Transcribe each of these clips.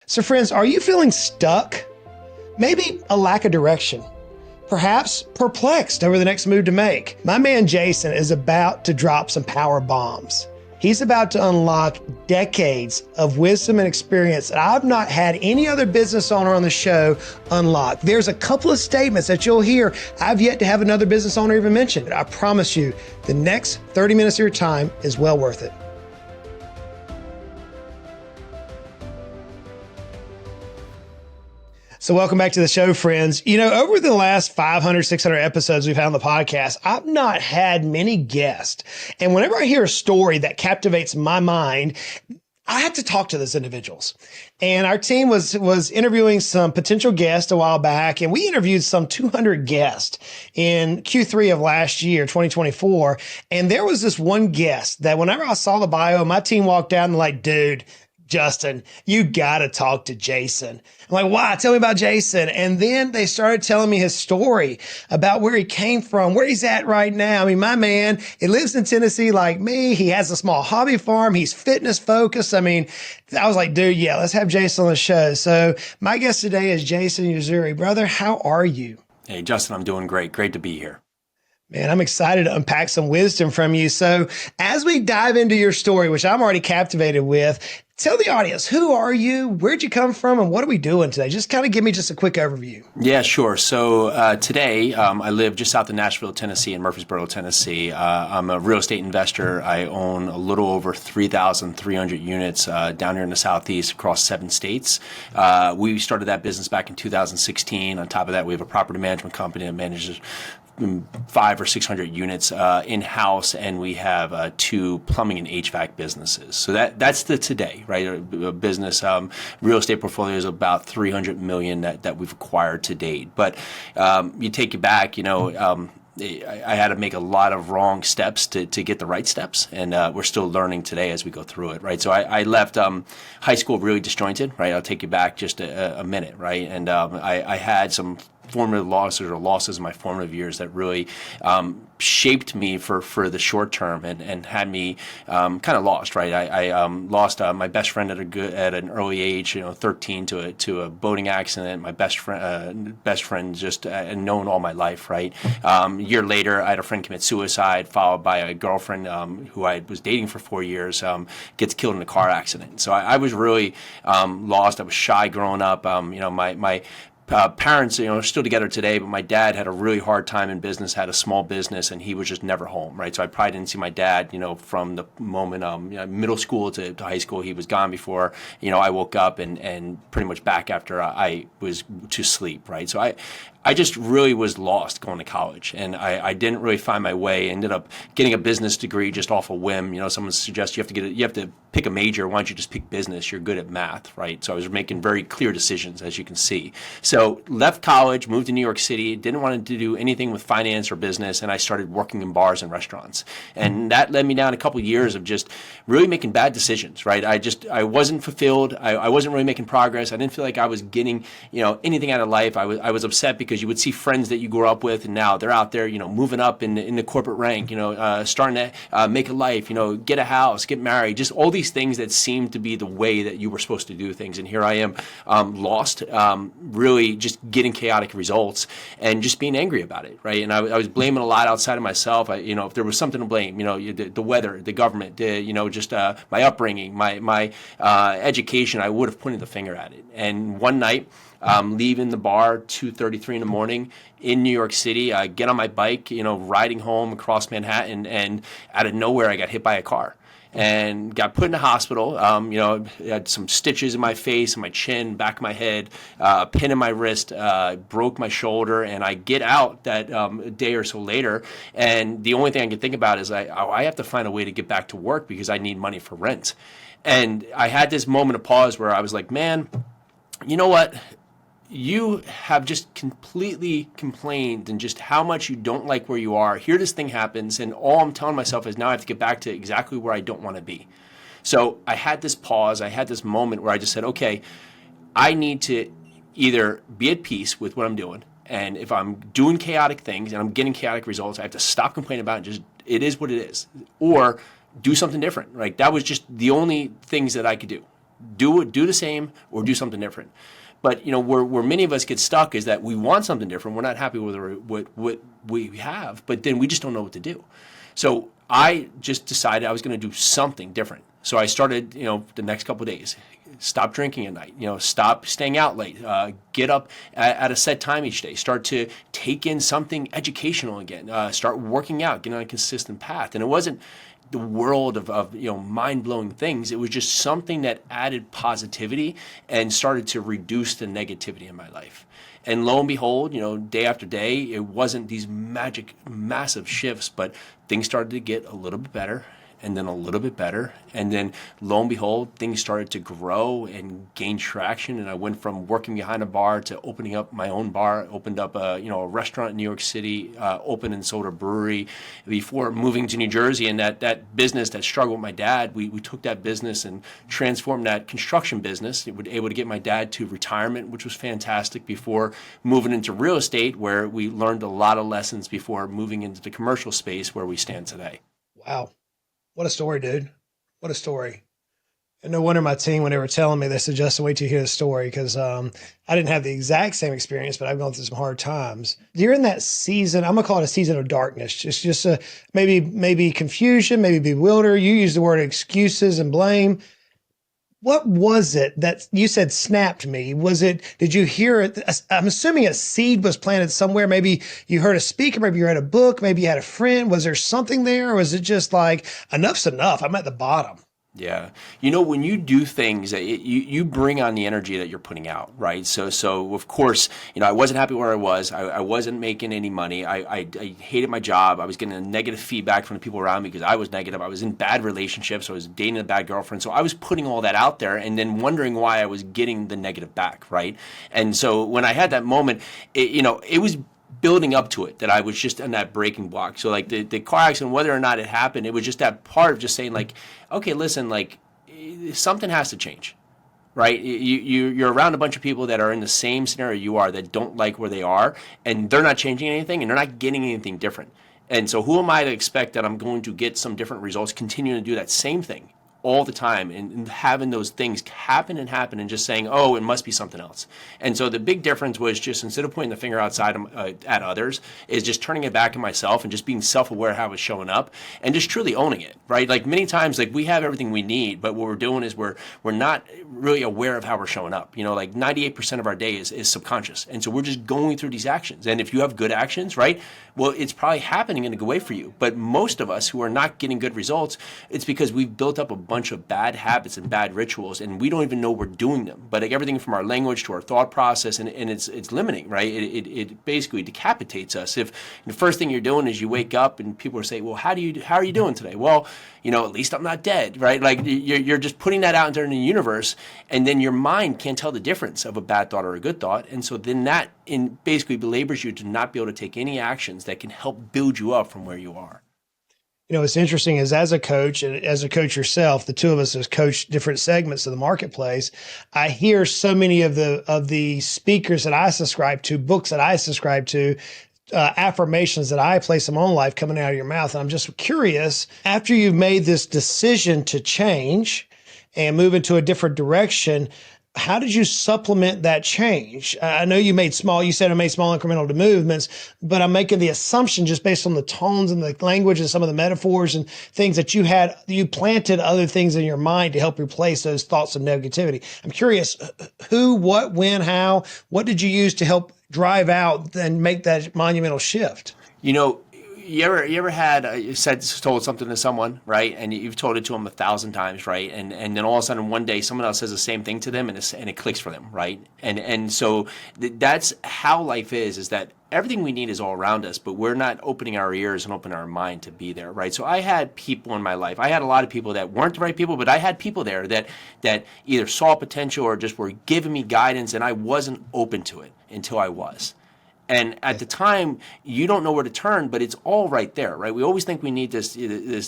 So friends, are you feeling stuck? Maybe a lack of direction? Perhaps perplexed over the next move to make? My man Jason is about to drop some power bombs. He's about to unlock decades of wisdom and experience that I've not had any other business owner on the show unlock. There's a couple of statements that you'll hear I've yet to have another business owner even mention. But I promise you, the next 30 minutes of your time is well worth it. So welcome back to the show, friends. You know, over the last 500, 600 episodes we've had on the podcast, I've not had many guests. And whenever I hear a story that captivates my mind, I have to talk to those individuals. And our team was interviewing some potential guests a while back, and we interviewed some 200 guests in Q3 of last year, 2024. And there was this one guest that whenever I saw the bio, my team walked out and like, dude, Justin, you got to talk to Jason. I'm like, why? Tell me about Jason. And then they started telling me his story about where he came from, where he's at right now. I mean, my man, he lives in Tennessee like me. He has a small hobby farm. He's fitness focused. I mean, I was like, dude, yeah, let's have Jason on the show. So my guest today is Jason Yarusi. Brother, how are you? Hey, Justin, I'm doing great. Great to be here. Man, I'm excited to unpack some wisdom from you. So as we dive into your story, which I'm already captivated with, tell the audience, who are you? Where'd you come from? And what are we doing today? Just kind of give me just a quick overview. Yeah, sure. So today I live just south of Nashville, Tennessee, in Murfreesboro, Tennessee. I'm a real estate investor. I own a little over 3,300 units down here in the Southeast across 7 states. We started that business back in 2016. On top of that, we have a property management company that manages 500 or 600 units in-house, and we have 2 plumbing and HVAC businesses. So that's the today, right? A business, real estate portfolio is about 300 million that we've acquired to date. But you take it back, I had to make a lot of wrong steps to get the right steps, and we're still learning today as we go through it, right? So I left high school really disjointed, right? I'll take you back just a minute, right? And I had some formative losses in my formative years that really shaped me for the short term and had me kind of lost, right? I lost my best friend at an early age, 13, to a boating accident. My best friend just known all my life, right? A year later, I had a friend commit suicide, followed by a girlfriend who I was dating for 4 years gets killed in a car accident. So I was really lost. I was shy growing up. My parents, are still together today, but my dad had a really hard time in business, had a small business, and he was just never home, right? So I probably didn't see my dad, from the moment, middle school to high school. He was gone before, I woke up and pretty much back after I was to sleep, right? So I just really was lost going to college, and I didn't really find my way. Ended up getting a business degree just off a whim. Someone suggests you have to pick a major. Why don't you just pick business? You're good at math, right? So I was making very clear decisions, as you can see. So left college, moved to New York City, didn't want to do anything with finance or business, and I started working in bars and restaurants. And that led me down a couple of years of just really making bad decisions, right? I wasn't fulfilled. I wasn't really making progress. I didn't feel like I was getting, anything out of life. I was upset because you would see friends that you grew up with, and now they're out there, moving up in the corporate rank, starting to make a life, get a house, get married, just all these things that seem to be the way that you were supposed to do things. And here I am, lost, really just getting chaotic results and just being angry about it, right? And I was blaming a lot outside of myself. If there was something to blame, the weather, the government, just my upbringing, my education, I would have pointed the finger at it. And one night, leaving the bar 2:33 in the morning in New York City. I get on my bike, riding home across Manhattan, and out of nowhere, I got hit by a car and got put in a hospital. I had some stitches in my face, in my chin, back of my head, a pin in my wrist, broke my shoulder, and I get out that a day or so later, and the only thing I can think about is I have to find a way to get back to work because I need money for rent. And I had this moment of pause where I was like, man, you know what? You have just completely complained and just how much you don't like where you are. Here this thing happens, and all I'm telling myself is now I have to get back to exactly where I don't want to be. So I had this pause. I had this moment where I just said, okay, I need to either be at peace with what I'm doing, and if I'm doing chaotic things and I'm getting chaotic results, I have to stop complaining about it. Just it is what it is, or do something different. Right? That was just the only things that I could do. Do the same or do something different. But where many of us get stuck is that we want something different. We're not happy with what we have, but then we just don't know what to do. So I just decided I was going to do something different. So I started, the next couple of days, stop drinking at night, stop staying out late, get up at a set time each day, start to take in something educational again, start working out, get on a consistent path. And it wasn't the world of mind-blowing things. It was just something that added positivity and started to reduce the negativity in my life. And lo and behold, day after day, it wasn't these magic, massive shifts, but things started to get a little bit better, and then a little bit better. And then lo and behold, things started to grow and gain traction. And I went from working behind a bar to opening up my own bar, opened up a restaurant in New York City, opened and sold a brewery before moving to New Jersey. And that business that struggled with my dad, we took that business and transformed that construction business. We were able to get my dad to retirement, which was fantastic, before moving into real estate, where we learned a lot of lessons before moving into the commercial space where we stand today. Wow. What a story, dude. What a story. And no wonder my team, when they were telling me, they said, Justin, wait till you hear the story, because I didn't have the exact same experience, but I've gone through some hard times. During that season, I'm going to call it a season of darkness. It's just maybe confusion, maybe bewilder. You use the word excuses and blame. What was it that you said snapped me? Did you hear it? I'm assuming a seed was planted somewhere. Maybe you heard a speaker, maybe you read a book, maybe you had a friend. Was there something there? Or was it just like, enough's enough? I'm at the bottom. Yeah. When you do things, you bring on the energy that you're putting out, right? So of course, I wasn't happy where I was. I wasn't making any money. I hated my job. I was getting negative feedback from the people around me because I was negative. I was in bad relationships. I was dating a bad girlfriend. So I was putting all that out there and then wondering why I was getting the negative back, right? And so when I had that moment, it was building up to it, that I was just on that breaking block. So like the car accident, whether or not it happened, it was just that part of just saying like, okay, listen, like something has to change, right? You're around a bunch of people that are in the same scenario you are, that don't like where they are, and they're not changing anything and they're not getting anything different. And so who am I to expect that I'm going to get some different results, continuing to do that same thing all the time, and having those things happen and just saying, oh, it must be something else. And so the big difference was just, instead of pointing the finger outside at others, is just turning it back at myself and just being self-aware of how it's showing up and just truly owning it, right? Like many times, like we have everything we need, but what we're doing is we're not really aware of how we're showing up. Like 98% of our day is subconscious. And so we're just going through these actions. And if you have good actions, right, well, it's probably happening in a good way for you. But most of us who are not getting good results, it's because we've built up a bunch of bad habits and bad rituals, and we don't even know we're doing them. But like everything from our language to our thought process, and it's limiting, right? It basically decapitates us. If the first thing you're doing is you wake up and people are saying, well, how are you doing today? Well, at least I'm not dead, right? Like you're just putting that out into the universe, and then your mind can't tell the difference of a bad thought or a good thought. And so then that basically belabors you to not be able to take any actions that can help build you up from where you are. What's interesting is, as a coach and as a coach yourself, the two of us have coached different segments of the marketplace. I hear so many of the speakers that I subscribe to, books that I subscribe to, affirmations that I place in my own life coming out of your mouth. And I'm just curious, after you've made this decision to change and move into a different direction, how did you supplement that change? I know you said I made small incremental movements, but I'm making the assumption, just based on the tones and the language and some of the metaphors and things that you planted other things in your mind to help replace those thoughts of negativity. I'm curious, who, what, when, how, what did you use to help drive out and make that monumental shift? You ever had told something to someone, right? And you've told it to them 1,000 times, right? And then all of a sudden one day someone else says the same thing to them, and it clicks for them, right? And so that's how life is that everything we need is all around us, but we're not opening our ears and opening our mind to be there, right? So I had people in my life. I had a lot of people that weren't the right people, but I had people there that either saw potential or just were giving me guidance, and I wasn't open to it until I was. And at the time, you don't know where to turn, but it's all right there, right? We always think we need this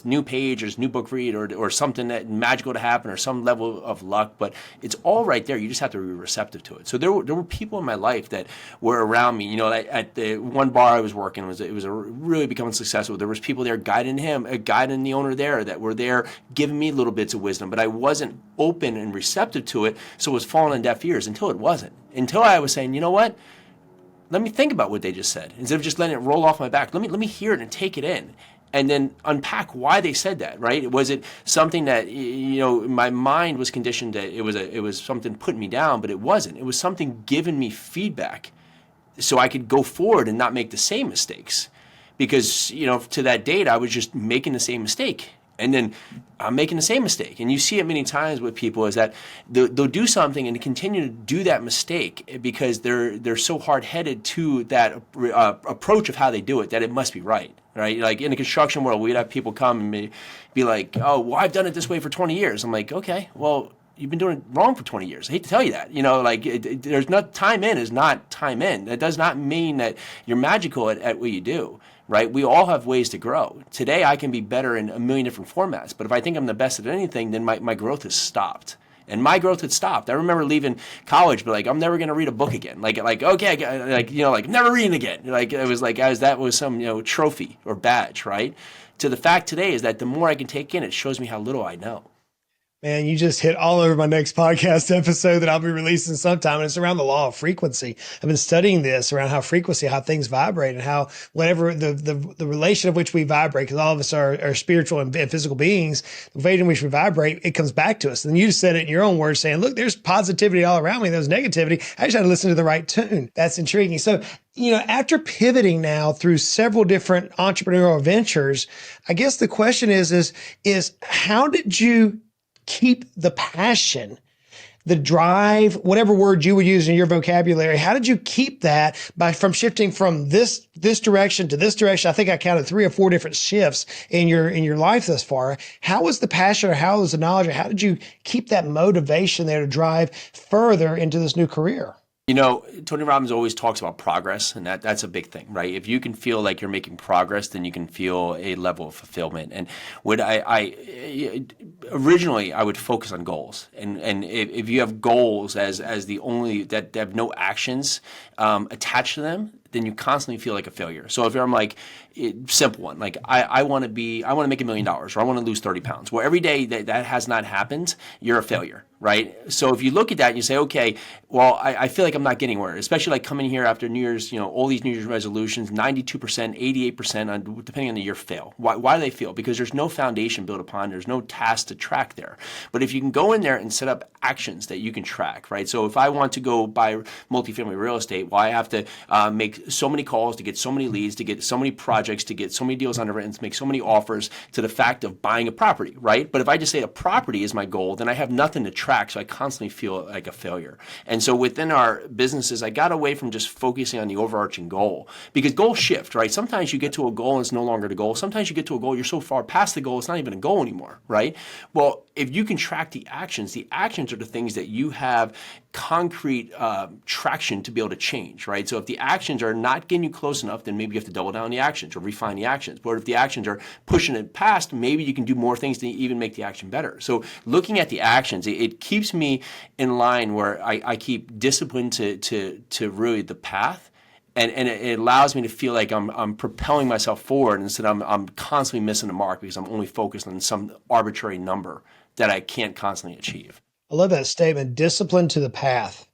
new page or this new book read or something that magical to happen or some level of luck, but it's all right there. You just have to be receptive to it. So there were people in my life that were around me. You know, at the one bar I was working, it was a really becoming successful. There was people there guiding the owner there that were there giving me little bits of wisdom, but I wasn't open and receptive to it, so it was falling on deaf ears until it wasn't. Until I was saying, you know what? Let me think about what they just said. Instead of just letting it roll off my back, let me hear it and take it in. And then unpack why they said that, right? Was it something that, you know, my mind was conditioned that it was something putting me down, but it wasn't. It was something giving me feedback so I could go forward and not make the same mistakes. Because, you know, to that date, I was just making the same mistake. And then I'm making the same mistake. And you see it many times with people is that they'll do something and continue to do that mistake because they're so hard-headed to that approach of how they do it that it must be right, right? Like in the construction world, we'd have people come and be like, oh, well, I've done it this way for 20 years. I'm like, okay, well, you've been doing it wrong for 20 years. I hate to tell you that. You know, like there's not time in is not time in. That does not mean that you're magical at what you do. Right? We all have ways to grow. Today, I can be better in a million different formats, but if I think I'm the best at anything, then my growth has stopped. And my growth had stopped. I remember leaving college, but like, I'm never going to read a book again. Like, okay, like, you know, like never reading again. Like, it was like, that was some, you know, trophy or badge, right? To the fact today is that the more I can take in, it shows me how little I know. Man, you just hit all over my next podcast episode that I'll be releasing sometime. And it's around the law of frequency. I've been studying this around how things vibrate and how whatever the relation of which we vibrate, because all of us are spiritual and physical beings, the way in which we vibrate, it comes back to us. And you said it in your own words saying, look, there's positivity all around me. There's negativity. I just had to listen to the right tune. That's intriguing. So, you know, after pivoting now through several different entrepreneurial ventures, I guess the question is how did you keep the passion, the drive, whatever word you would use in your vocabulary? How did you keep that from shifting from this direction to this direction? I think I counted 3 or 4 different shifts in your life thus far. How was the passion, or how was the knowledge, or how did you keep that motivation there to drive further into this new career? You know, Tony Robbins always talks about progress, and that's a big thing, right? If you can feel like you're making progress, then you can feel a level of fulfillment. And what originally I would focus on goals, and if you have goals as the only that have no actions attached to them, then you constantly feel like a failure. So if I'm like, simple one, like I want to make $1 million, or I want to lose 30 pounds. Well, every day that has not happened, you're a failure, right? So if you look at that and you say, okay, well, I feel like I'm not getting anywhere, especially like coming here after New Year's, you know, all these New Year's resolutions, 92%, 88%, depending on the year, fail. Why do they fail? Because there's no foundation built upon, there's no task to track there. But if you can go in there and set up actions that you can track, right? So if I want to go buy multifamily real estate, well, I have to make so many calls to get so many leads, to get so many projects, to get so many deals underwritten, to make so many offers to the fact of buying a property, right? But if I just say a property is my goal, then I have nothing to track, so I constantly feel like a failure. And so within our businesses, I got away from just focusing on the overarching goal, because goals shift, right? Sometimes you get to a goal and it's no longer the goal. Sometimes you get to a goal, you're so far past the goal, it's not even a goal anymore, right? Well, if you can track the actions are the things that you have concrete traction to be able to change, right? So if the actions are not getting you close enough, then maybe you have to double down on the actions or refine the actions. But if the actions are pushing it past, maybe you can do more things to even make the action better. So looking at the actions, it keeps me in line where I keep disciplined to really the path. And it allows me to feel like I'm propelling myself forward instead of I'm constantly missing the mark because I'm only focused on some arbitrary number that I can't constantly achieve. I love that statement, discipline to the path.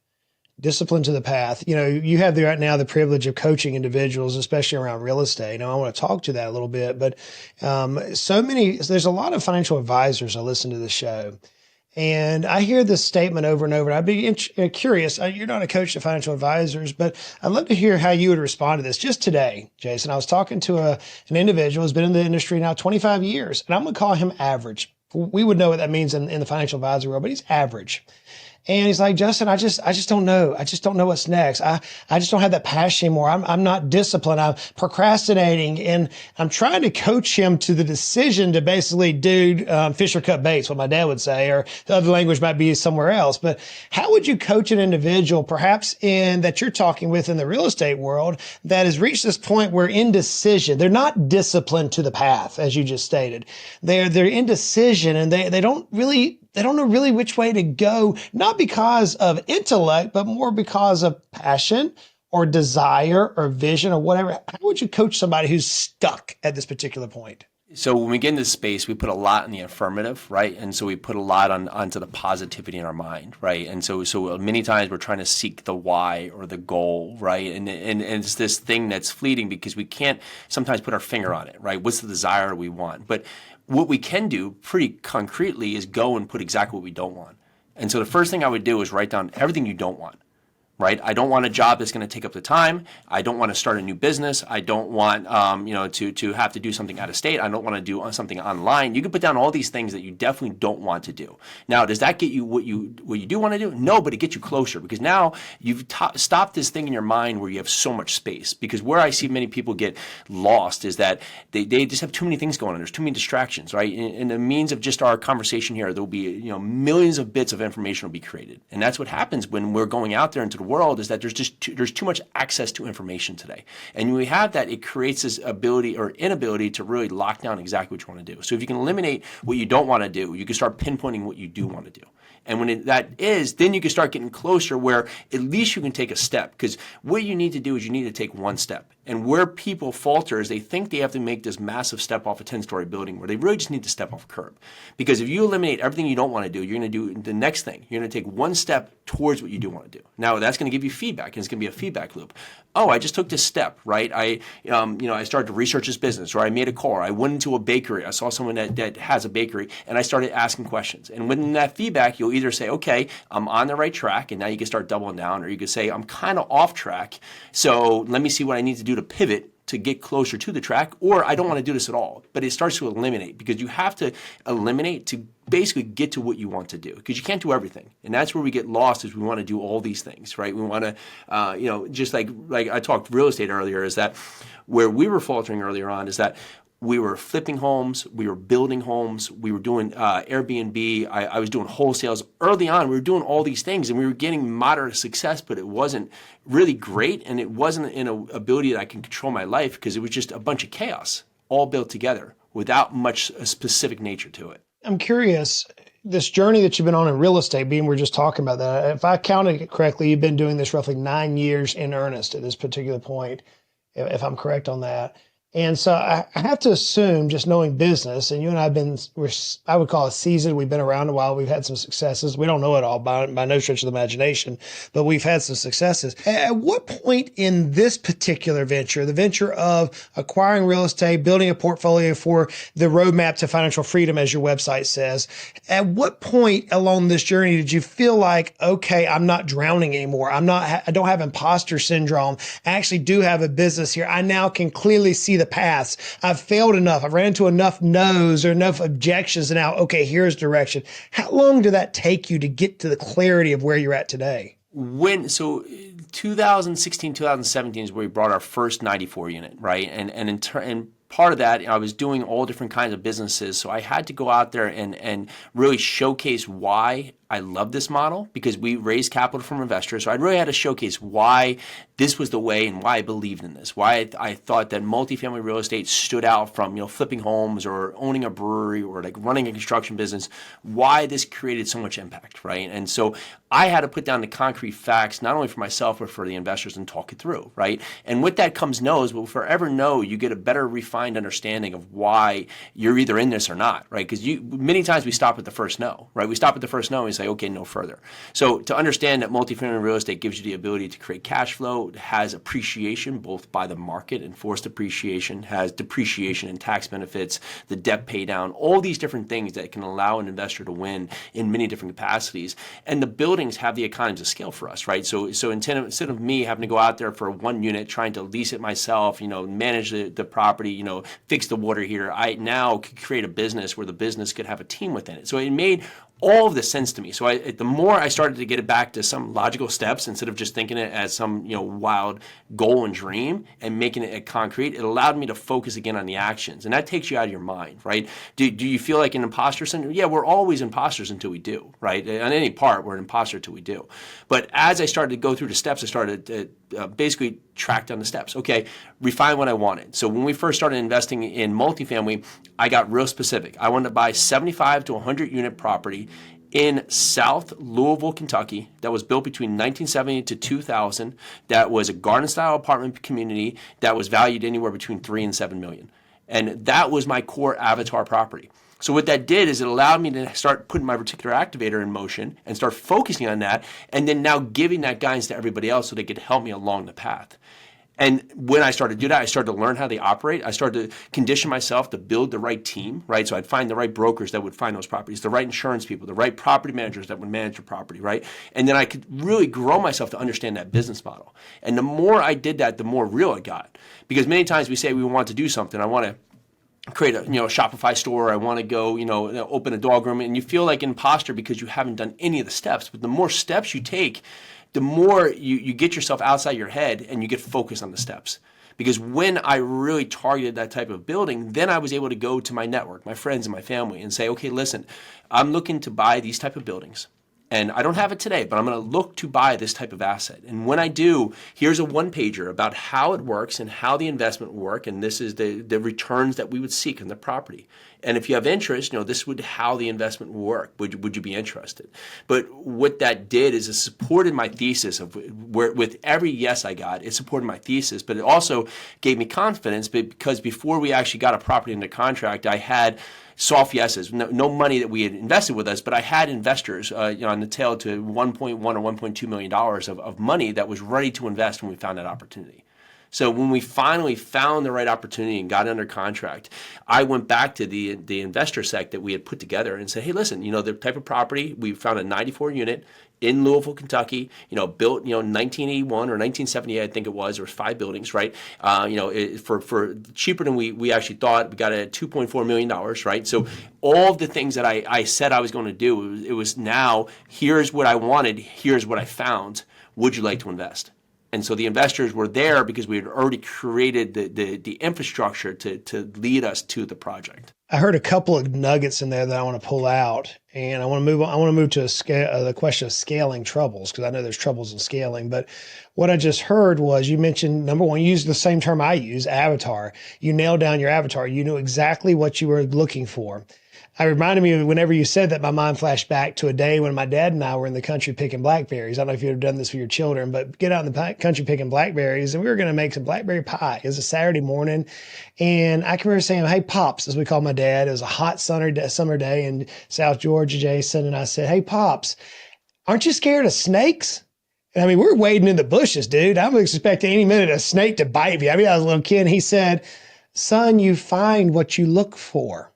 Discipline to the path. You know, you have right now the privilege of coaching individuals, especially around real estate. And I want to talk to that a little bit, but there's a lot of financial advisors I listen to the show. And I hear this statement over and over. I'd be curious. You're not a coach to financial advisors, but I'd love to hear how you would respond to this. Just today, Jason, I was talking to an individual who's been in the industry now 25 years, and I'm going to call him average. We would know what that means in the financial advisory world, but he's average. And he's like, Justin, I just don't know. I just don't know what's next. I just don't have that passion anymore. I'm not disciplined. I'm procrastinating, and I'm trying to coach him to the decision to basically do fish or cut baits, what my dad would say, or the other language might be somewhere else. But how would you coach an individual, perhaps in that you're talking with in the real estate world, that has reached this point where indecision, they're not disciplined to the path, as you just stated. They're indecision, and they don't know really which way to go, not because of intellect, but more because of passion or desire or vision or whatever. How would you coach somebody who's stuck at this particular point? So when we get into this space, we put a lot in the affirmative, right? And so we put a lot onto the positivity in our mind, right? And so many times we're trying to seek the why or the goal, right? And it's this thing that's fleeting because we can't sometimes put our finger on it, right? What's the desire we want? But what we can do pretty concretely is go and put exactly what we don't want. And so the first thing I would do is write down everything you don't want. Right? I don't want a job that's going to take up the time. I don't want to start a new business. I don't want, to have to do something out of state. I don't want to do something online. You can put down all these things that you definitely don't want to do. Now, does that get you what you do want to do? No, but it gets you closer because now you've stopped this thing in your mind where you have so much space. Because where I see many people get lost is that they just have too many things going on. There's too many distractions, right? In the means of just our conversation here, there'll be millions of bits of information will be created, and that's what happens when we're going out there into the world is that there's too much access to information today. And when we have that, it creates this ability or inability to really lock down exactly what you want to do. So if you can eliminate what you don't want to do, you can start pinpointing what you do want to do. And when that is, then you can start getting closer where at least you can take a step. Because what you need to do is you need to take one step. And where people falter is they think they have to make this massive step off a 10-story building where they really just need to step off a curb. Because if you eliminate everything you don't want to do, you're going to do the next thing. You're going to take one step towards what you do want to do. Now, that's going to give you feedback, and it's going to be a feedback loop. Oh, I just took this step, right? I started to research this business, or I made a call, or I went into a bakery. I saw someone that has a bakery, and I started asking questions. And within that feedback, you'll either say, okay, I'm on the right track, and now you can start doubling down, or you can say, I'm kind of off track, so let me see what I need to do to pivot to get closer to the track, or I don't want to do this at all. But it starts to eliminate because you have to eliminate to basically get to what you want to do because you can't do everything. And that's where we get lost is we want to do all these things, right? We want to, just like I talked real estate earlier, is that where we were faltering earlier on is that we were flipping homes, we were building homes, we were doing Airbnb, I was doing wholesales. Early on, we were doing all these things and we were getting moderate success, but it wasn't really great and it wasn't in an ability that I can control my life because it was just a bunch of chaos all built together without much specific nature to it. I'm curious, this journey that you've been on in real estate, being we're just talking about that, if I counted it correctly, you've been doing this roughly 9 years in earnest at this particular point, if I'm correct on that. And so I have to assume, just knowing business, and you and I have been, I would call it seasoned. We've been around a while. We've had some successes. We don't know it all by no stretch of the imagination, but we've had some successes. At what point in this particular venture, the venture of acquiring real estate, building a portfolio for the roadmap to financial freedom, as your website says, at what point along this journey did you feel like, okay, I'm not drowning anymore. I don't have imposter syndrome. I actually do have a business here. I now can clearly see the paths. I've failed enough. I've ran into enough no's or enough objections. And now, okay, here's direction. How long did that take you to get to the clarity of where you're at today? 2016, 2017 is where we brought our first 94 unit, right? And part of that, I was doing all different kinds of businesses. So I had to go out there and really showcase why I love this model because we raised capital from investors. So I really had to showcase why this was the way and why I believed in this, why I thought that multifamily real estate stood out from, flipping homes or owning a brewery or like running a construction business, why this created so much impact, right? And so I had to put down the concrete facts, not only for myself, but for the investors and talk it through, right? And with that comes no's, but forever no, you get a better refined understanding of why you're either in this or not, right? Because many times we stop at the first no, right? We stop at the first no and we say, okay, no further. So to understand that multifamily real estate gives you the ability to create cash flow, has appreciation both by the market and forced appreciation, has depreciation and tax benefits, the debt pay down, all these different things that can allow an investor to win in many different capacities. And the buildings have the economies of scale for us, right? So instead of me having to go out there for one unit, trying to lease it myself, manage the property, fix the water heater, I now could create a business where the business could have a team within it. So it made all of this sense to me. So the more I started to get it back to some logical steps instead of just thinking it as some wild goal and dream and making it concrete, it allowed me to focus again on the actions, and that takes you out of your mind, right? Do you feel like an imposter syndrome? Yeah, we're always imposters until we do, right? On any part, we're an imposter until we do. But as I started to go through the steps, I started to basically track down the steps. Okay, refine what I wanted. So when we first started investing in multifamily, I got real specific. I wanted to buy 75 to 100 unit property in South Louisville, Kentucky, that was built between 1970 to 2000, that was a garden-style apartment community that was valued anywhere between 3 and 7 million. And that was my core avatar property. So what that did is it allowed me to start putting my reticular activator in motion and start focusing on that, and then now giving that guidance to everybody else so they could help me along the path. And when I started to do that, I started to learn how they operate. I started to condition myself to build the right team, right? So I'd find the right brokers that would find those properties, the right insurance people, the right property managers that would manage the property, right? And then I could really grow myself to understand that business model. And the more I did that, the more real it got. Because many times we say we want to do something. I want to create a Shopify store. I want to go open a dog room, and you feel like an imposter because you haven't done any of the steps. But the more steps you take, the more you get yourself outside your head and you get focused on the steps. Because when I really targeted that type of building, then I was able to go to my network, my friends and my family, and say, okay, listen, I'm looking to buy these type of buildings. And I don't have it today, but I'm going to look to buy this type of asset. And when I do, here's a one-pager about how it works and how the investment will work. And this is the returns that we would seek on the property. And if you have interest, this would how the investment will work. Would you be interested? But what that did is it supported my thesis of where with every yes I got, it supported my thesis. But it also gave me confidence because before we actually got a property into contract, I had soft yeses, no money that we had invested with us, but I had investors on the tail to 1.1 or $1.2 million of money that was ready to invest when we found that opportunity. So when we finally found the right opportunity and got under contract, I went back to the investor sec that we had put together and said, hey, listen, the type of property, we found a 94 unit in Louisville, Kentucky, built, 1981 or 1978, I think it was. There was 5 buildings, right? For cheaper than we actually thought. We got it at $2.4 million, right? So all of the things that I said I was going to do, it was now, here's what I wanted, here's what I found. Would you like to invest? And so the investors were there because we had already created the infrastructure to lead us to the project. I heard a couple of nuggets in there that I want to pull out, and I want to move on. I want to move to the question of scaling troubles, because I know there's troubles in scaling. But what I just heard was you mentioned, number one, you used the same term I use, avatar. You nailed down your avatar. You knew exactly what you were looking for. I reminded me of whenever you said that, my mind flashed back to a day when my dad and I were in the country picking blackberries. I don't know if you've done this for your children, but get out in the country picking blackberries, and we were going to make some blackberry pie. It was a Saturday morning, and I can remember saying, hey, Pops, as we call my dad. It was a hot summer day in South Georgia, Jason, and I said, hey, Pops, aren't you scared of snakes? And I mean, we're wading in the bushes, dude. I'm expecting any minute a snake to bite me. I mean, I was a little kid, and he said, son, you find what you look for.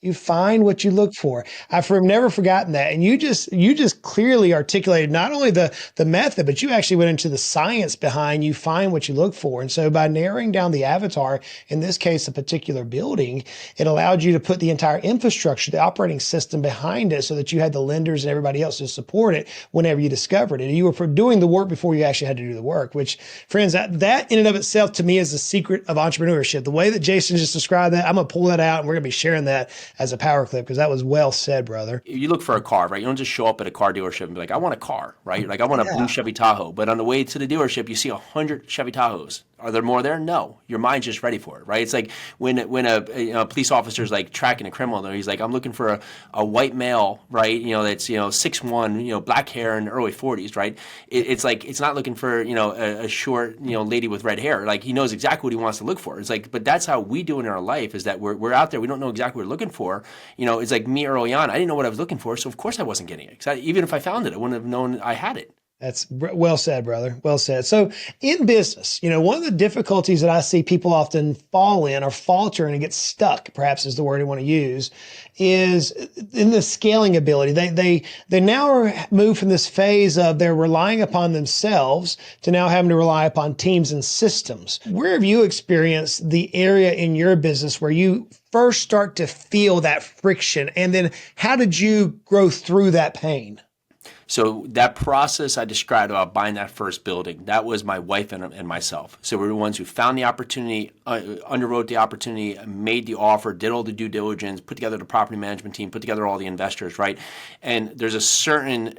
You find what you look for. I've never forgotten that. And you just clearly articulated not only the method, but you actually went into the science behind you find what you look for. And so by narrowing down the avatar, in this case, a particular building, it allowed you to put the entire infrastructure, the operating system behind it so that you had the lenders and everybody else to support it whenever you discovered it. And you were doing the work before you actually had to do the work, which, friends, that in and of itself to me is the secret of entrepreneurship. The way that Jason just described that, I'm going to pull that out and we're going to be sharing that as a power clip, because that was well said, brother. You look for a car, right? You don't just show up at a car dealership and be like, I want a car, right? Like, I want a blue Chevy Tahoe. But on the way to the dealership, you see 100 Chevy Tahoes. Are there more there? No. Your mind's just ready for it, right? It's like when a police officer is like tracking a criminal, he's like, I'm looking for a white male, right? That's 6'1", black hair in the early 40s, right? It's like, it's not looking for a short lady with red hair. Like, he knows exactly what he wants to look for. It's like, but that's how we do in our life, is that we're out there, we don't know exactly what we're looking for. It's like me early on, I didn't know what I was looking for, so of course I wasn't getting it. Even if I found it, I wouldn't have known I had it. That's well said, brother. Well said. So in business, one of the difficulties that I see people often fall in or falter and get stuck, perhaps is the word I want to use, is in the scaling ability. They now are moved from this phase of they're relying upon themselves to now having to rely upon teams and systems. Where have you experienced the area in your business where you first start to feel that friction? And then how did you grow through that pain? So that process I described about buying that first building, that was my wife and myself. So we were the ones who found the opportunity, underwrote the opportunity, made the offer, did all the due diligence, put together the property management team, put together all the investors, right? And there's a certain,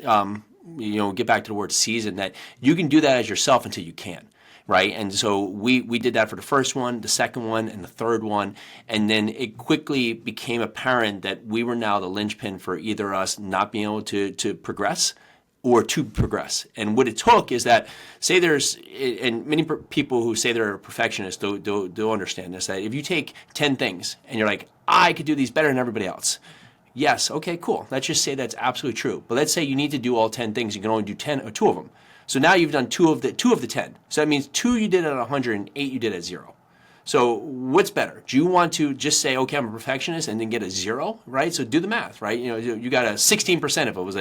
get back to the word season, that you can do that as yourself until you can. Right. And so we did that for the first one, the second one, and the third one. And then it quickly became apparent that we were now the linchpin for either us not being able to progress or to progress. And what it took is that, say there's, and many people who say they're a perfectionist don't understand this, that if you take 10 things and you're like, I could do these better than everybody else. Yes. Okay, cool. Let's just say that's absolutely true. But let's say you need to do all 10 things. You can only do 10 or 2 of them. So now you've done two of the 10. So that means 2 you did at 100 and 8 you did at 0. So what's better? Do you want to just say, okay, I'm a perfectionist, and then get a 0, right? So do the math, right? You got a 16% if it was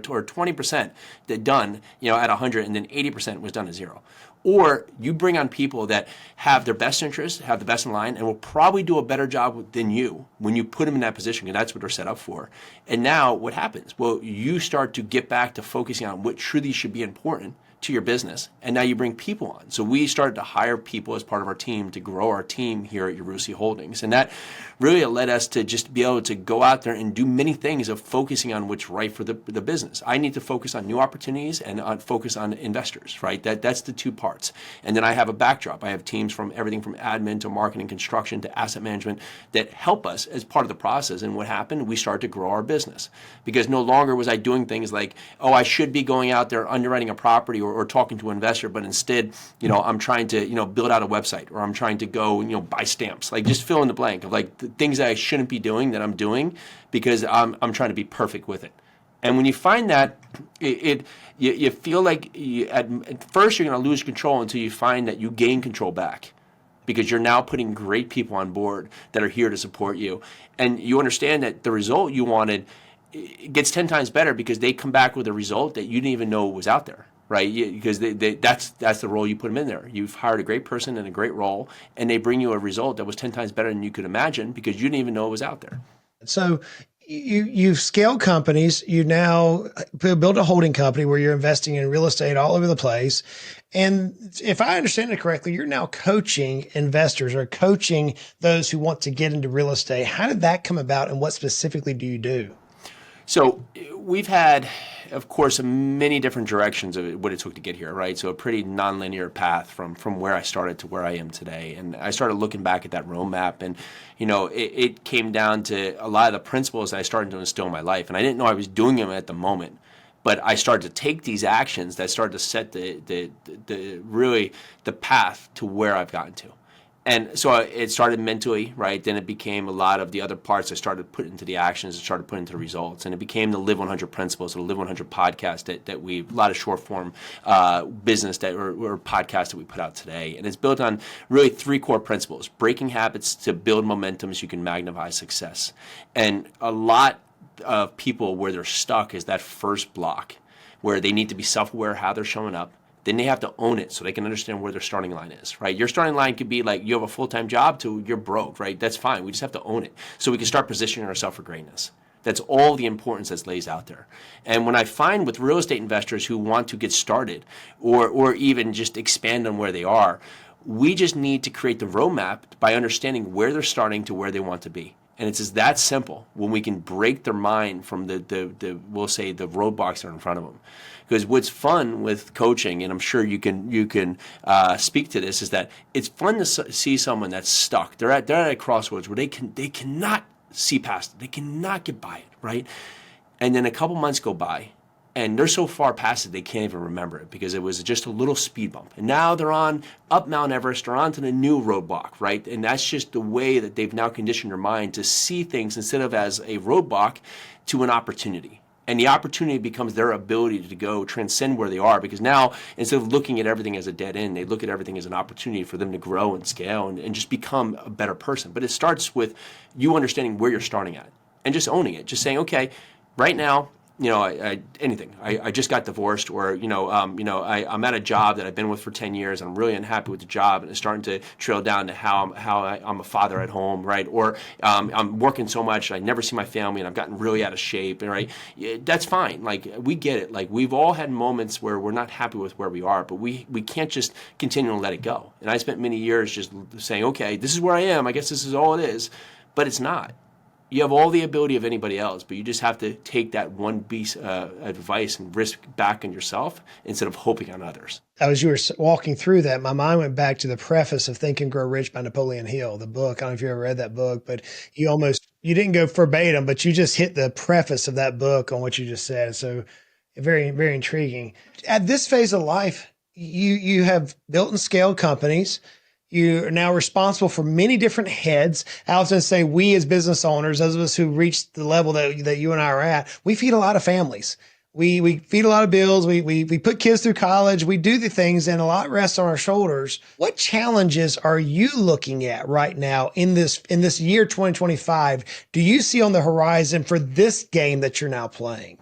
or 20% that done, at 100, and then 80% was done at 0. Or you bring on people that have their best interests, have the best in line, and will probably do a better job than you when you put them in that position, because that's what they're set up for. And now what happens? Well, you start to get back to focusing on what truly should be important to your business, and now you bring people on. So we started to hire people as part of our team to grow our team here at Yarusi Holdings, and that really led us to just be able to go out there and do many things of focusing on what's right for the business. I need to focus on new opportunities and focus on investors, right? That's the 2 parts. And then I have a backdrop. I have teams from everything from admin to marketing, construction to asset management that help us as part of the process. And what happened? We started to grow our business, because no longer was I doing things like, oh, I should be going out there underwriting a property or talking to an investor, but instead, I'm trying to, build out a website, or I'm trying to go, buy stamps, like just fill in the blank of like the things that I shouldn't be doing that I'm doing because I'm trying to be perfect with it. And when you find that, you feel like at first you're going to lose control until you find that you gain control back, because you're now putting great people on board that are here to support you. And you understand that the result you wanted gets 10 times better because they come back with a result that you didn't even know was out there. Right, because that's the role you put them in there. You've hired a great person in a great role, and they bring you a result that was 10 times better than you could imagine because you didn't even know it was out there. So you've scaled companies. You now built a holding company where you're investing in real estate all over the place. And if I understand it correctly, you're now coaching investors or coaching those who want to get into real estate. How did that come about, and what specifically do you do? So we've had, of course, many different directions of what it took to get here, right? So a pretty nonlinear path from where I started to where I am today. And I started looking back at that roadmap, and, it came down to a lot of the principles that I started to instill in my life. And I didn't know I was doing them at the moment, but I started to take these actions that started to set the path to where I've gotten to. And so it started mentally, right? Then it became a lot of the other parts I started putting into the actions and started putting into the results. And it became the Live 100 principles, or the Live 100 podcast that we, a lot of short form business or podcasts that we put out today. And it's built on really 3 core principles: breaking habits to build momentum so you can magnify success. And a lot of people, where they're stuck is that first block, where they need to be self-aware how they're showing up. Then they have to own it so they can understand where their starting line is, right? Your starting line could be like you have a full-time job to you're broke, right? That's fine. We just have to own it so we can start positioning ourselves for greatness. That's all the importance that lays out there. And when I find with real estate investors who want to get started or even just expand on where they are, we just need to create the roadmap by understanding where they're starting to where they want to be. And it's just that simple when we can break their mind from we'll say the roadblocks that are in front of them. Because what's fun with coaching, and I'm sure you can speak to this, is that it's fun to see someone that's stuck. They're at a crossroads where they cannot see past it. They cannot get by it, right? And then a couple months go by, and they're so far past it they can't even remember it because it was just a little speed bump. And now they're up Mount Everest or onto the new roadblock, right? And that's just the way that they've now conditioned their mind to see things instead of as a roadblock to an opportunity. And the opportunity becomes their ability to go transcend where they are, because now instead of looking at everything as a dead end, they look at everything as an opportunity for them to grow and scale and just become a better person. But it starts with you understanding where you're starting at and just owning it. Just saying, okay, right now, anything. I just got divorced, or I'm at a job that I've been with for 10 years, and I'm really unhappy with the job, and it's starting to trail down to how I'm a father at home, right? Or I'm working so much, I never see my family, and I've gotten really out of shape, right? That's fine. Like, we get it. Like, we've all had moments where we're not happy with where we are, but we can't just continue to let it go. And I spent many years just saying, okay, this is where I am. I guess this is all it is, but it's not. You have all the ability of anybody else, but you just have to take that one piece of advice and risk back on yourself instead of hoping on others. As you were walking through that, my mind went back to the preface of Think and Grow Rich by Napoleon Hill, the book. I don't know if you ever read that book, but you didn't go verbatim, but you just hit the preface of that book on what you just said. So very, very intriguing. At this phase of life, you have built and scaled companies. You are now responsible for many different heads. I often say we as business owners, those of us who reached the level that you and I are at, we feed a lot of families. We feed a lot of bills. We put kids through college. We do the things, and a lot rests on our shoulders. What challenges are you looking at right now in this year 2025? Do you see on the horizon for this game that you're now playing?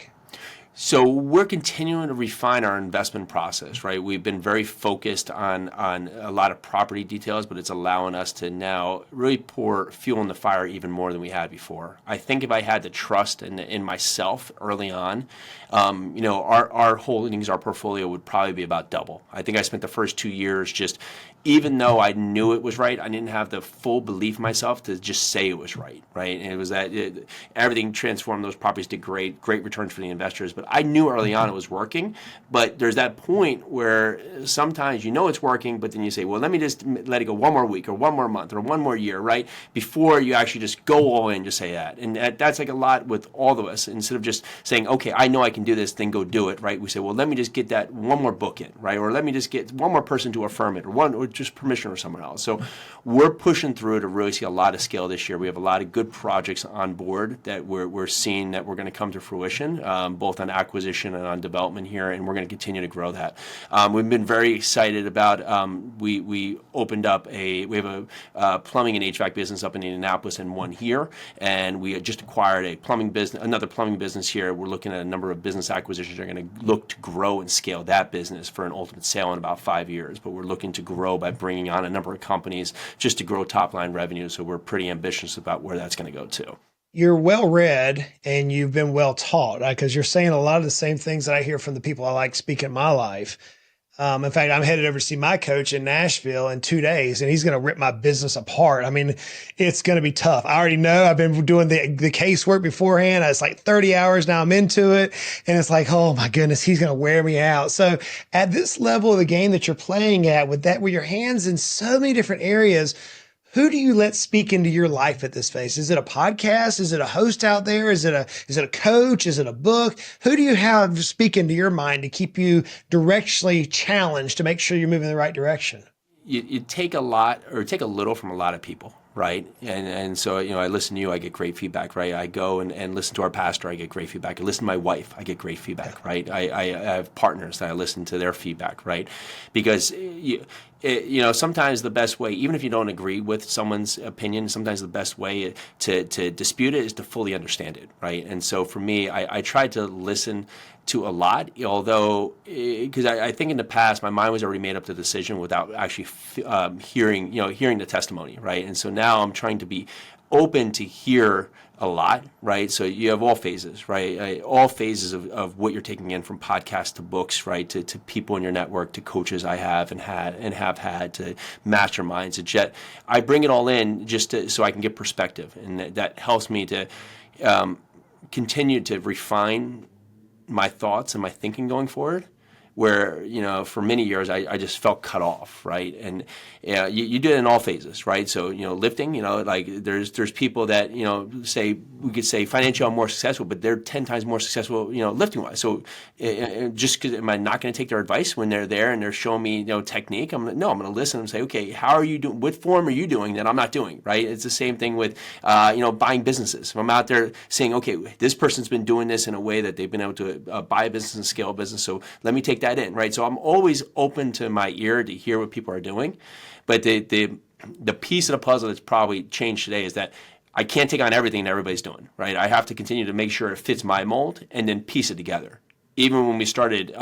So we're continuing to refine our investment process, right? We've been very focused on a lot of property details, but it's allowing us to now really pour fuel in the fire even more than we had before. I think if I had the trust in myself early on, our holdings, our portfolio would probably be about double. I think I spent the first 2 years just, even though I knew it was right, I didn't have the full belief in myself to just say it was right? And it was that everything transformed. Those properties did great returns for the investors, but I knew early on it was working. But there's that point where sometimes it's working, but then you say, well, let me just let it go one more week or one more month or one more year, right? Before you actually just go all in, just say that. And that's like a lot with all of us. Instead of just saying, okay, I know I can do this, then go do it, right? We say, well, let me just get that one more book in, right? Or let me just get one more person to affirm it, or just permission or someone else. So we're pushing through to really see a lot of scale this year. We have a lot of good projects on board that we're seeing that we're going to come to fruition, both on acquisition and on development here, and we're going to continue to grow that. We've been very excited about, we opened up we have a plumbing and HVAC business up in Indianapolis and one here, and we just acquired another plumbing business here. We're looking at a number of business acquisitions that are going to look to grow and scale that business for an ultimate sale in about 5 years, but we're looking to grow by bringing on a number of companies just to grow top line revenue. So we're pretty ambitious about where that's going to go to. You're well read and you've been well taught, because you're saying a lot of the same things that I hear from the people I like speaking in my life. In fact, I'm headed over to see my coach in Nashville in 2 days, and he's going to rip my business apart. I mean, it's going to be tough. I already know. I've been doing the casework beforehand. It's like 30 hours now. I'm into it. And it's like, oh my goodness, he's going to wear me out. So at this level of the game that you're playing at, with your hands in so many different areas, who do you let speak into your life at this phase? Is it a podcast? Is it a host out there? Is it a coach? Is it a book? Who do you have speak into your mind to keep you directionally challenged to make sure you're moving in the right direction? You take a lot or take a little from a lot of people, right? And so, I listen to you, I get great feedback, right? I go and listen to our pastor, I get great feedback. I listen to my wife, I get great feedback, right? I have partners that I listen to their feedback, right? Because sometimes the best way, even if you don't agree with someone's opinion, sometimes the best way to dispute it is to fully understand it, right? And so for me, I try to listen to a lot, although, because I think in the past, my mind was already made up the decision without actually hearing the testimony, right? And so now I'm trying to be open to hear a lot, right? So you have all phases, right? All phases of what you're taking in, from podcasts to books, right? To people in your network, to coaches I have have had, to masterminds, and yet I bring it all in just so I can get perspective, and that helps me to continue to refine my thoughts and my thinking going forward, where, for many years I just felt cut off, right? And you do it in all phases, right? So, lifting, like there's people that, we could say financially I'm more successful, but they're 10 times more successful, lifting wise. So just because, am I not going to take their advice when they're there and they're showing me, technique? I'm going to listen and say, okay, how are you doing? What form are you doing that I'm not doing, right? It's the same thing with, buying businesses. If I'm out there saying, okay, this person's been doing this in a way that they've been able to buy a business and scale a business. So let me take that in, right? So I'm always open to my ear to hear what people are doing. But the piece of the puzzle that's probably changed today is that I can't take on everything that everybody's doing, right? I have to continue to make sure it fits my mold and then piece it together. Even when we started,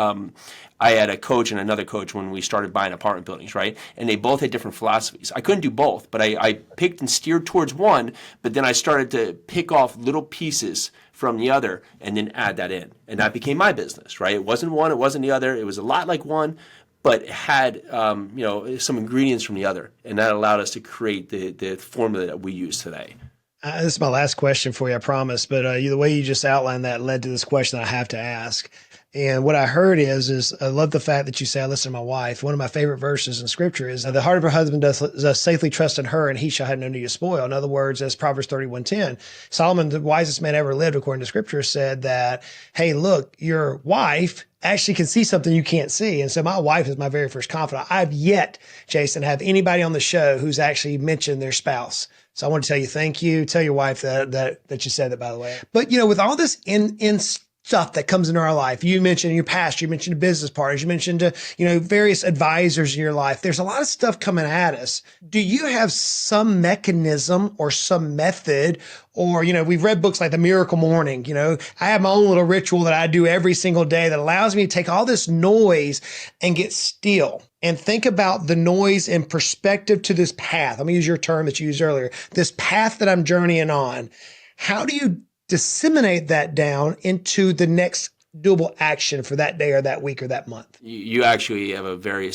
I had a coach and another coach when we started buying apartment buildings, right? And they both had different philosophies. I couldn't do both, but I picked and steered towards one, but then I started to pick off little pieces from the other and then add that in. And that became my business, right? It wasn't one, it wasn't the other. It was a lot like one, but it had some ingredients from the other. And that allowed us to create the formula that we use today. This is my last question for you, I promise. But the way you just outlined that led to this question I have to ask. And what I heard is I love the fact that you say, I listen to my wife. One of my favorite verses in scripture is, the heart of her husband does safely trust in her, and he shall have no need to spoil. In other words, as Proverbs 31:10, Solomon, the wisest man ever lived, according to scripture, said that, hey, look, your wife actually can see something you can't see. And so my wife is my very first confidant. I've yet, Jason, have anybody on the show who's actually mentioned their spouse. So I want to tell you, thank you. Tell your wife that you said that, by the way. But, with all this in stuff that comes into our life, you mentioned your pastor, you mentioned business partners, you mentioned, various advisors in your life. There's a lot of stuff coming at us. Do you have some mechanism or some method, or, we've read books like The Miracle Morning, I have my own little ritual that I do every single day that allows me to take all this noise and get still and think about the noise in perspective to this path. I'm going to use your term that you used earlier, this path that I'm journeying on. How do you disseminate that down into the next doable action for that day or that week or that month? You actually have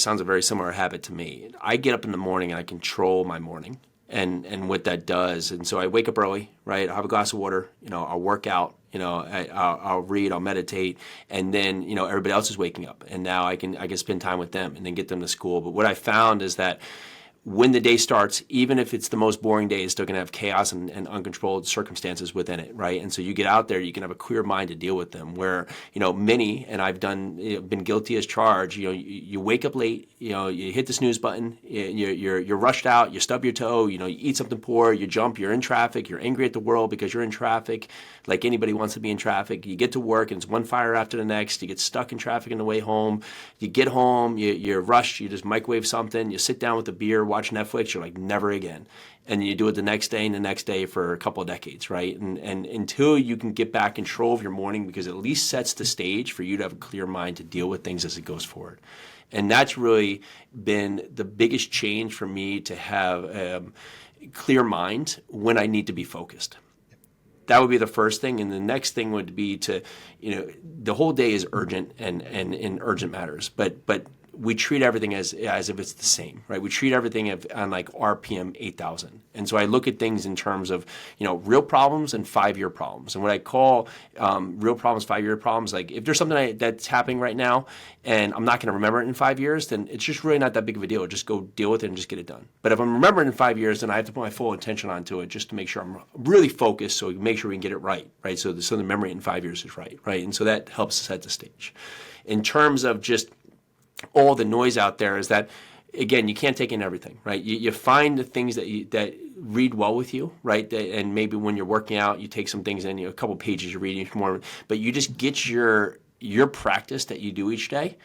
sounds a very similar habit to me. I get up in the morning and I control my morning and what that does. And so I wake up early, right? I'll have a glass of water, I'll work out, I'll read, I'll meditate, and then, everybody else is waking up, and now I can spend time with them and then get them to school. But what I found is that when the day starts, even if it's the most boring day, it's still going to have chaos and uncontrolled circumstances within it, right? And so you get out there, you can have a clear mind to deal with them. Where, many, and I've been guilty as charged, you wake up late, you hit the snooze button, you're rushed out, you stub your toe, you eat something poor, you jump, you're in traffic, you're angry at the world because you're in traffic, like anybody wants to be in traffic. You get to work and it's one fire after the next, you get stuck in traffic on the way home, you get home, you're rushed, you just microwave something, you sit down with a beer, watch Netflix, you're like, never again. And you do it the next day and the next day for a couple of decades, right? And until you can get back control of your morning, because it at least sets the stage for you to have a clear mind to deal with things as it goes forward. And that's really been the biggest change for me, to have a clear mind when I need to be focused. That would be the first thing. And the next thing would be to, the whole day is urgent and urgent matters, but we treat everything as if it's the same, right? We treat everything on like RPM 8,000. And so I look at things in terms of, real problems and 5-year problems. And what I call real problems, 5-year problems, like if there's something that's happening right now and I'm not going to remember it in 5 years, then it's just really not that big of a deal. Just go deal with it and just get it done. But if I'm remembering in 5 years, then I have to put my full attention onto it just to make sure I'm really focused, so we make sure we can get it right? So the memory in 5 years is right? And so that helps set the stage. In terms of just all the noise out there, is that, again, you can't take in everything, right? You find the things that read well with you, right? And maybe when you're working out, you take some things in, a couple pages you're reading more, but you just get your practice that you do each day,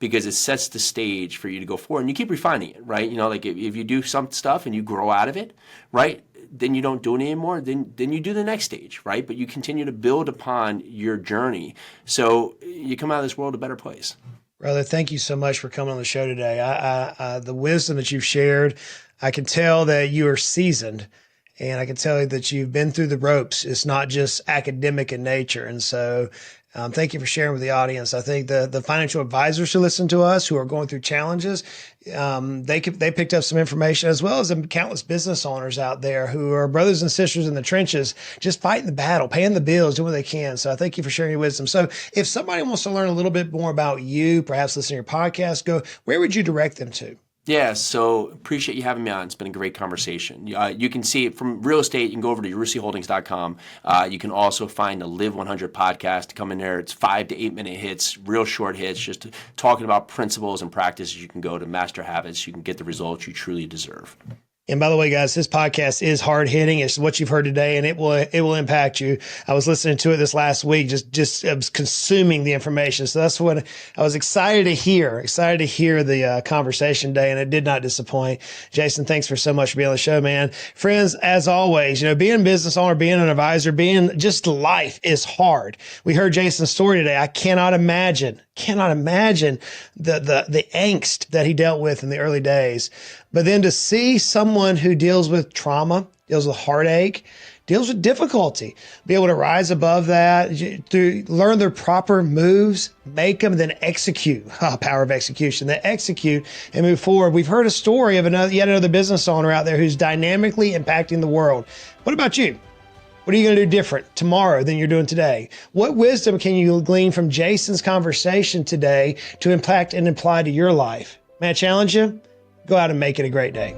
because it sets the stage for you to go forward, and you keep refining it, right? Like if you do some stuff and you grow out of it, right? Then you don't do it anymore, then you do the next stage, right? But you continue to build upon your journey, so you come out of this world a better place. Brother, thank you so much for coming on the show today. The wisdom that you've shared, I can tell that you are seasoned, and I can tell you that you've been through the ropes. It's not just academic in nature. And so thank you for sharing with the audience. I think the financial advisors who listen to us, who are going through challenges, they picked up some information, as well as the countless business owners out there who are brothers and sisters in the trenches, just fighting the battle, paying the bills, doing what they can. So I thank you for sharing your wisdom. So if somebody wants to learn a little bit more about you, perhaps listen to your podcast, where would you direct them to? Yeah, so appreciate you having me on. It's been a great conversation. You can see it from real estate. You can go over to yarusiholdings.com. You can also find the Live 100 podcast. Come in there. It's 5 to 8 minute hits, real short hits, just talking about principles and practices. You can go to master habits. You can get the results you truly deserve. And by the way, guys, this podcast is hard hitting. It's what you've heard today, and it will impact you. I was listening to it this last week, just I was consuming the information. So that's what I was excited to hear the conversation today, and it did not disappoint. Jason, thanks for so much for being on the show, man. Friends, as always, being a business owner, being an advisor, being just life is hard. We heard Jason's story today. I cannot imagine the angst that he dealt with in the early days. But then to see someone who deals with trauma, deals with heartache, deals with difficulty, be able to rise above that, to learn their proper moves, make them, then execute. Power of execution. Then execute and move forward. We've heard a story of yet another business owner out there who's dynamically impacting the world. What about you? What are you going to do different tomorrow than you're doing today? What wisdom can you glean from Jason's conversation today to impact and apply to your life? May I challenge you? Go out and make it a great day.